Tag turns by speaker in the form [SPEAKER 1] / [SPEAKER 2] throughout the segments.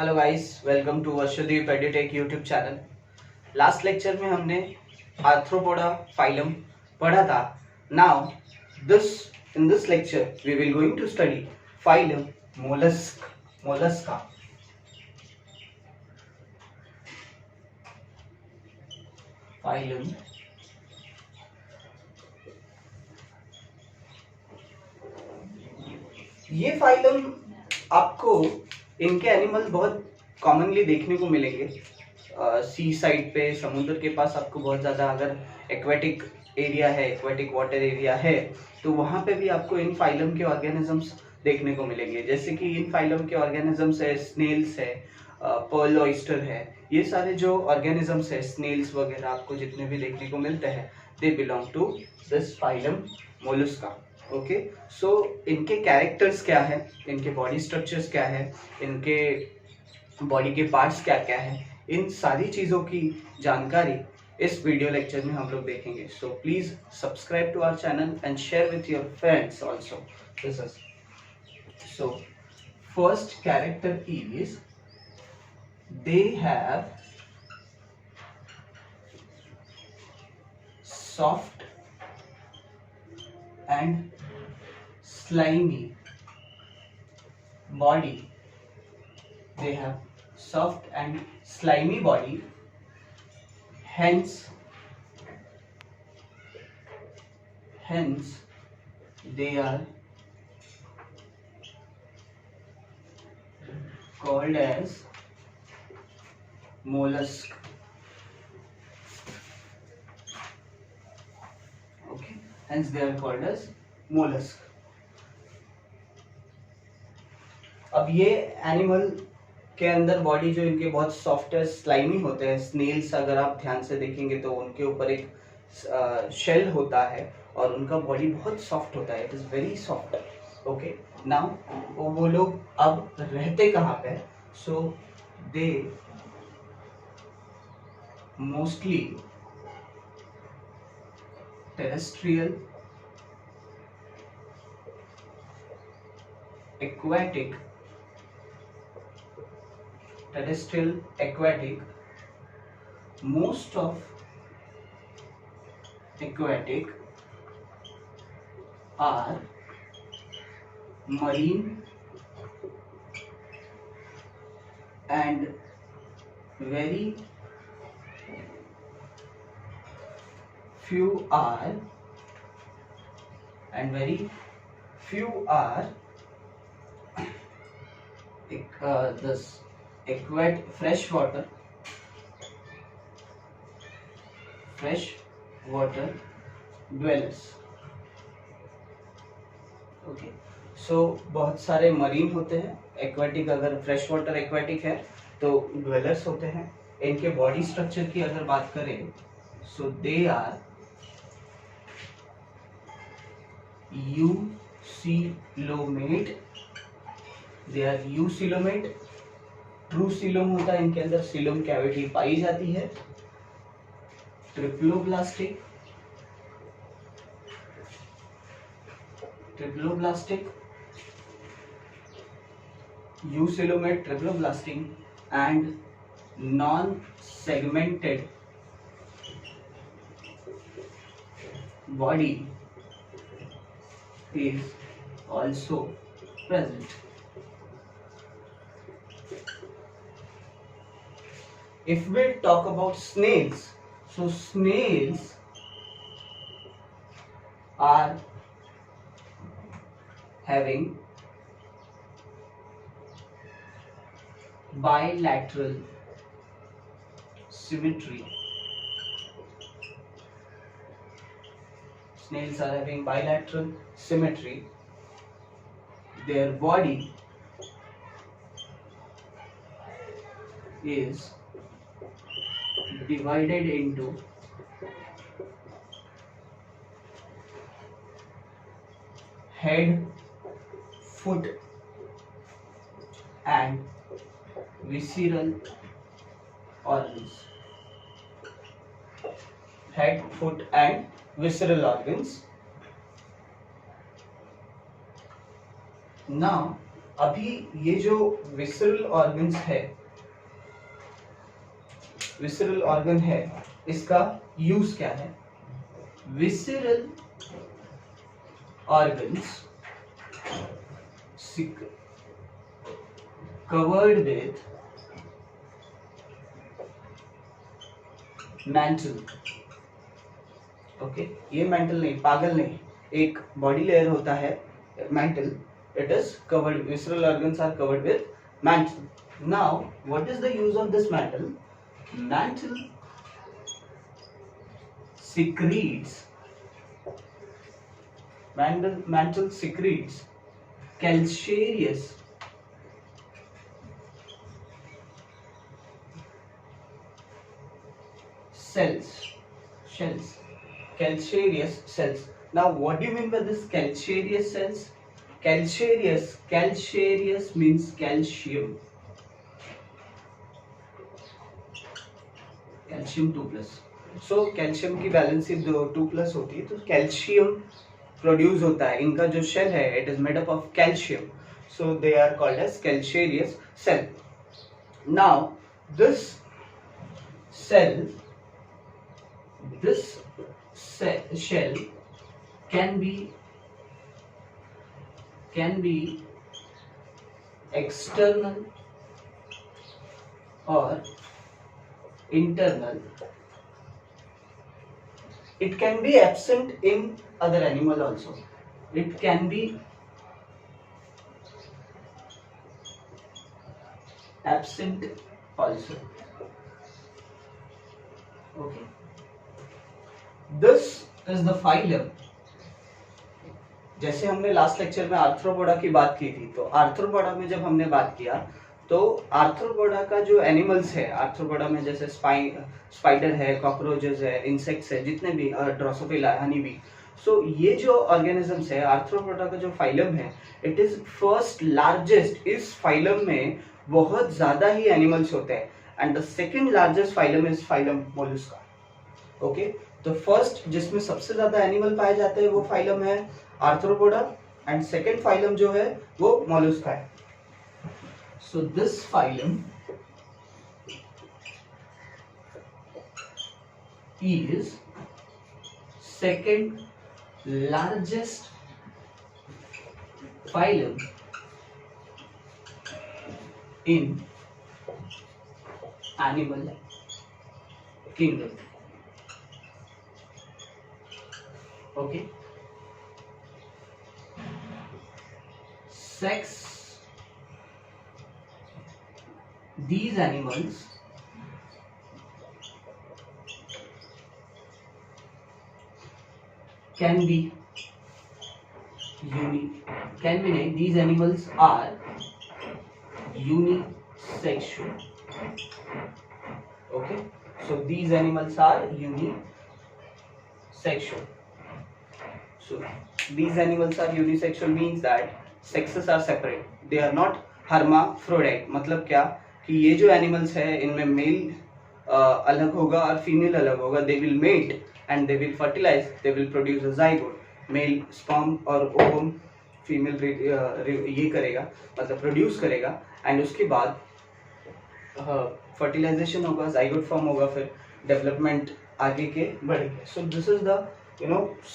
[SPEAKER 1] Hello guys, welcome to Varshdeep edutech YouTube channel. Last lecture में हमने arthropoda phylum पढ़ा था। Now this in this lecture we will going to study phylum mollusca. Phylum ये phylum आपको इनके animal बहुत commonly देखने को मिलेंगे। सी साइड पे, समुद्र के पास आपको बहुत ज़्यादा, अगर एक्वेटिक एरिया है, एक्वेटिक वाटर एरिया है, तो वहाँ पे भी आपको इन फाइलम के ऑर्गेनिजम्स देखने को मिलेंगे। जैसे कि इन फाइलम के ऑर्गेनिजम्स है, स्नेल्स है, पर्ल ऑयस्टर है। ये सारे जो ऑर्गेनिजम्स है, स्नेल्स वगैरह आपको जितने भी देखने को मिलते हैं, they belong to this phylum mollusca. Okay, so इनके कैरेक्टर्स क्या है, इनके बॉडी स्ट्रक्चर्स क्या है, इनके बॉडी के पार्ट्स क्या क्या है, इन सारी चीज़ों की जानकारी इस वीडियो लेक्चर में हम लोग देखेंगे। So please subscribe to our channel and share with your friends also. This is so first character is they have soft and slimy body. They have soft and slimy body, hence they are called as mollusk. Okay, hence they are called as mollusk. अब ये animal के अंदर body जो इनके बहुत soft है, slimy होते हैं। स्नेल्स अगर आप ध्यान से देखेंगे तो उनके ऊपर एक शेल होता है और उनका बॉडी बहुत सॉफ्ट होता है, it is very soft. Okay, now वो लोग अब रहते कहाँ पे? So they mostly terrestrial, aquatic, aquatic, most of aquatic are marine and very few are this fresh water dwellers. Okay, so बहुत सारे मरीन होते हैं, एक्वेटिक, अगर फ्रेश वाटर एक्वेटिक है तो ड्वेलर्स होते हैं। इनके बॉडी स्ट्रक्चर की अगर बात करें, so they are eucoelomate. They are eucoelomate. True coelom होता है, इनके अंदर सिलोम कैविटी पाई जाती है। Triploblastic, eucoelomate, triploblastic and non segmented body is also present. If we talk about snails, so snails are having bilateral symmetry. Snails are having bilateral symmetry. Their body is divided into head, foot and visceral organs. Head, foot and visceral organs. Now अभी ये जो visceral organs है, visceral organ है, इसका use क्या है? Visceral organs covered with mantle. Okay, ये mantle नहीं, पागल नहीं, एक बॉडी लेयर होता है mantle. It is covered, visceral organs are covered with mantle. Now what is the use of this mantle? Mantle secretes, mantle secretes calcareous cells, calcareous cells. Now what do you mean by this calcareous cells? Calcareous means calcium 2+. So calcium की valency 2+ होती है, तो calcium produce होता है. इनका जो shell है it is made up of calcium, so they are called as calcareous shell. Now this shell can be external or internal. It can be absent in other animal also. It can be absent also. Okay. This is the phylum. जैसे हमने last lecture में arthropoda की बात की थी, तो arthropoda में जब हमने बात किया तो आर्थ्रोपोडा का जो एनिमल्स है, आर्थ्रोपोडा में जैसे स्पाइडर है, कॉकरोचेस है, इंसेक्ट्स है, जितने भी ड्रोसोफिला, हनी बी, सो ये जो ऑर्गेनिजम्स है, आर्थ्रोपोडा का जो फाइलम है, इट इज फर्स्ट लार्जेस्ट. इस फाइलम में बहुत ज्यादा ही एनिमल्स होते हैं, and the second largest phylum is phylum mollusca. Okay, तो फर्स्ट जिसमें सबसे ज्यादा एनिमल पाए जाते हैं वो फाइलम है आर्थ्रोपोडा, एंड सेकेंड फाइलम जो है वो मोलस्का है. So this phylum is second largest phylum in animal kingdom. Okay. Sex. These animals can be these animals are unisexual. Okay, so these animals are unisexual. So these animals are unisexual means that sexes are separate, they are not hermaphrodite. मतलब क्या कि ये जो animals है इनमें mail अलग होगा और फीमेल अलग होगा. They will mate and they will fertilize, they will produce a zygote, male sperm और ovum, फीमेल ये करेगा, मतलब प्रोड्यूस करेगा, एंड उसके बाद फर्टिलाइजेशन होगा, जाइगोट फॉर्म होगा, फिर डेवलपमेंट आगे के बढ़ेगा. So this is the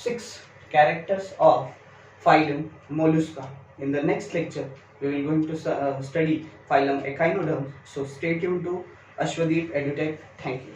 [SPEAKER 1] 6 characters of phylum Mollusca. In the next lecture we will going to study phylum Echinoderms. So stay tuned to Ashwadeep EduTech. Thank you.